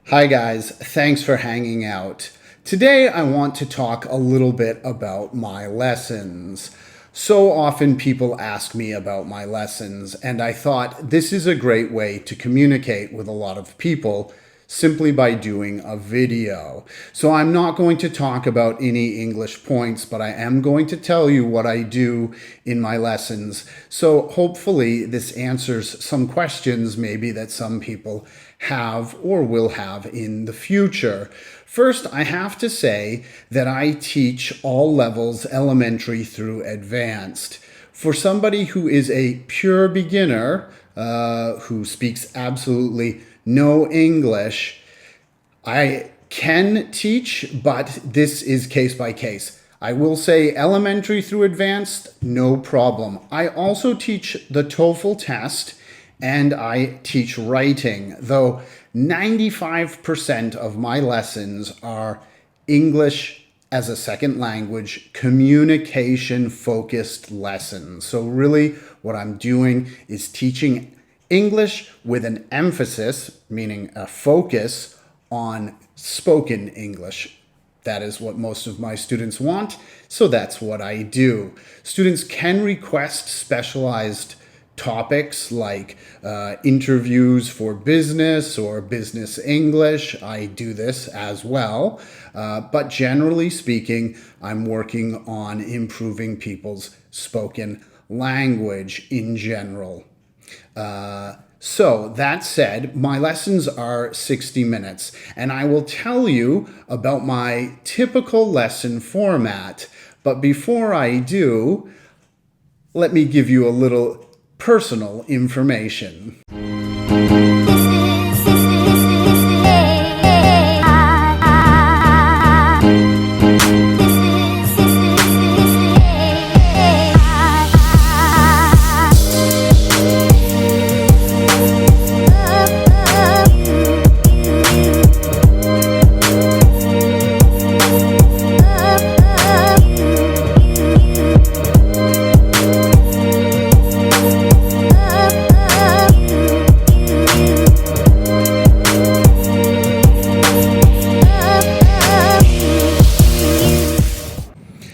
Hi guys, thanks for hanging out. Today I want to talk a little bit about my lessons. So often people ask me about my lessons, and I thought this is a great way to communicate with a lot of people simply by doing a video. So I'm not going to talk about any English points, but I am going to tell you what I do in my lessons. So hopefully this answers some questions maybe that some people have or will have in the future. First, I have to say that I teach all levels, elementary through advanced. For somebody who is a pure beginner, who speaks absolutely no English, I can teach, but this is case by case. I will say elementary through advanced, no problem. I also teach the TOEFL test and I teach writing, though 95% of my lessons are English as a second language, communication focused lessons. So really what I'm doing is teaching English with an emphasis, meaning a focus on spoken English. That is what most of my students want, so that's what I do. Students can request specialized topics like interviews for business or business English. I do this as well. But generally speaking, I'm working on improving people's spoken language in general. So that said, my lessons are 60 minutes, and I will tell you about my typical lesson format. But before I do, let me give you a little personal information.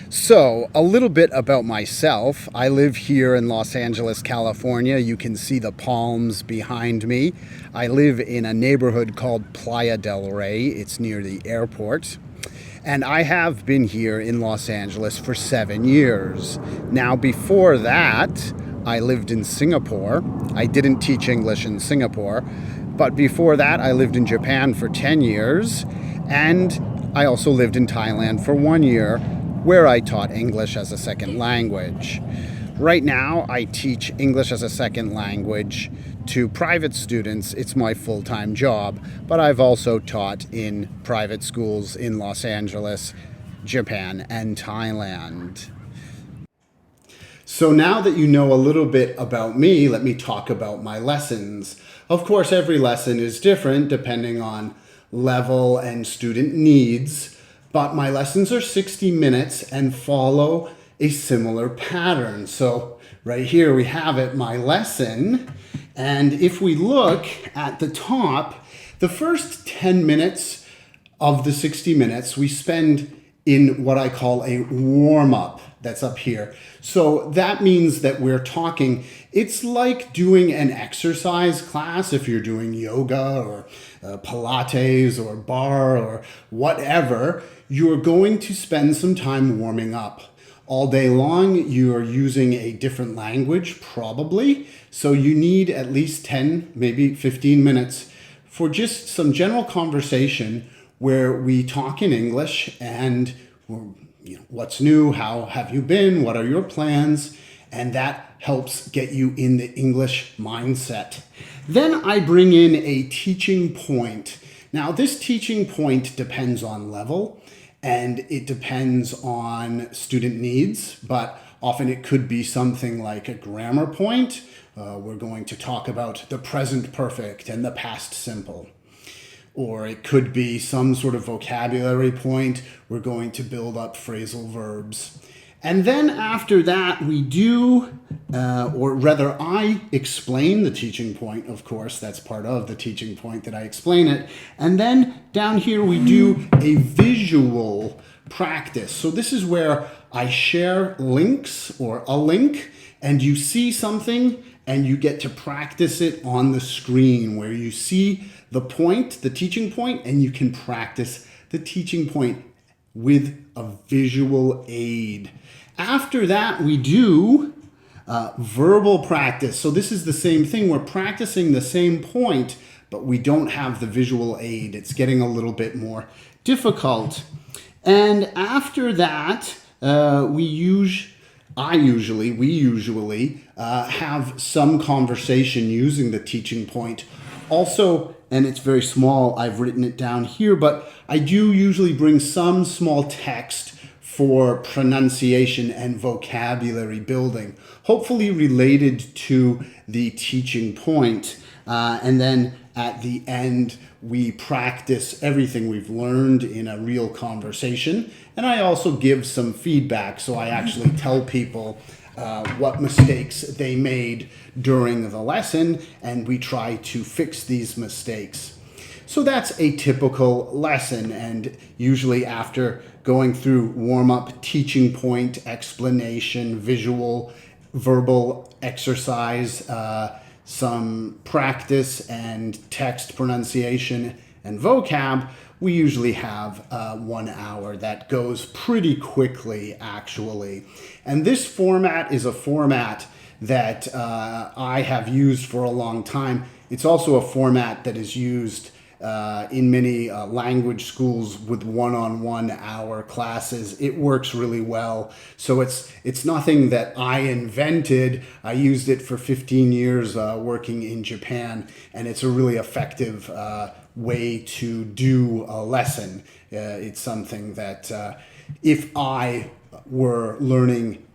So, a little bit about myself. I live here in Los Angeles, California. You can see the palms behind me. I live in a neighborhood called Playa del Rey. It's near the airport. And I have been here in Los Angeles for 7 years. Now, before that, I lived in Singapore. I didn't teach English in Singapore, but before that, I lived in Japan for 10 years. And I also lived in Thailand for 1 year, where I taught English as a second language. Right now, I teach English as a second language to private students. It's my full-time job, but I've also taught in private schools in Los Angeles, Japan, and Thailand. So now that you know a little bit about me, let me talk about my lessons. Of course, every lesson is different depending on level and student needs. But my lessons are 60 minutes and follow a similar pattern. So right here we have it, my lesson. And if we look at the top, the first 10 minutes of the 60 minutes we spend in what I call a warm-up. That's up here. So that means that we're talking, it's like doing an exercise class if you're doing yoga or Pilates or bar or whatever. You're going to spend some time warming up. All day long, you're using a different language, probably. So you need at least 10, maybe 15 minutes for just some general conversation where we talk in English and what's new, how have you been, what are your plans, and that helps get you in the English mindset. Then I bring in a teaching point. Now this teaching point depends on level and it depends on student needs, but often it could be something like a grammar point. We're going to talk about the present perfect and the past simple. Or it could be some sort of vocabulary point. We're going to build up phrasal verbs. And then after that, we do, or rather I explain the teaching point, of course, that's part of the teaching point that I explain it. And then down here we do a visual practice. So this is where I share links or a link, and you see something and you get to practice it on the screen where you see the point, the teaching point, and you can practice the teaching point with a visual aid. After that, we do verbal practice. So this is the same thing. We're practicing the same point, but we don't have the visual aid. It's getting a little bit more difficult. And after that, we usually have some conversation using the teaching point. Also, and it's very small, I've written it down here, but I do usually bring some small text for pronunciation and vocabulary building, hopefully related to the teaching point. And then at the end, we practice everything we've learned in a real conversation. And I also give some feedback, so I actually tell people what mistakes they made during the lesson, and we try to fix these mistakes. So that's a typical lesson, and usually after going through warm-up, teaching point, explanation, visual, verbal exercise, some practice and text pronunciation and vocab, we usually have 1 hour. That goes pretty quickly, actually. And this format is a format that I have used for a long time. It's also a format that is used in many language schools with one-on-one hour classes. It works really well. So it's nothing that I invented. I used it for 15 years working in Japan, and it's a really effective way to do a lesson. It's something that if I were learning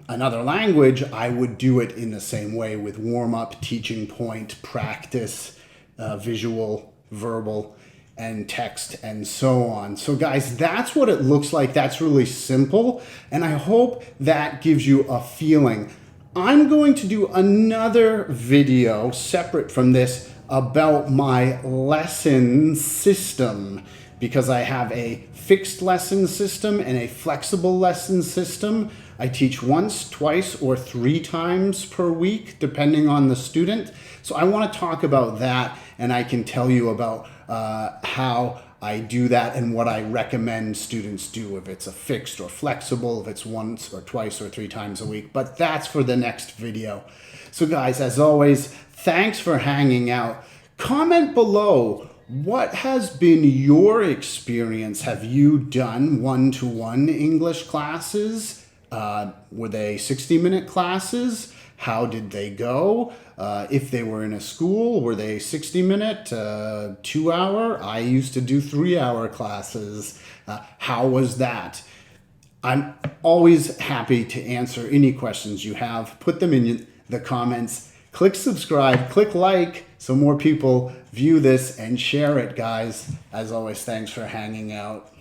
another language, I would do it in the same way with warm-up, teaching point, practice, visual, verbal, and text, and so on. So guys, that's what it looks like. That's really simple, and I hope that gives you a feeling. I'm going to do another video separate from this about my lesson system, because I have a fixed lesson system and a flexible lesson system. I teach once, twice, or 3 times per week, depending on the student. So I want to talk about that, and I can tell you about how I do that and what I recommend students do, if it's a fixed or flexible, if it's once or twice or 3 times a week. But that's for the next video. So guys, as always, thanks for hanging out. Comment below, what has been your experience? Have you done one-to-one English classes? Were they 60-minute classes? How did they go? If they were in a school, were they 60-minute, 2-hour? I used to do 3-hour classes. How was that? I'm always happy to answer any questions you have. Put them in the comments. Click subscribe, click like, so more people view this, and share it, guys. As always, thanks for hanging out.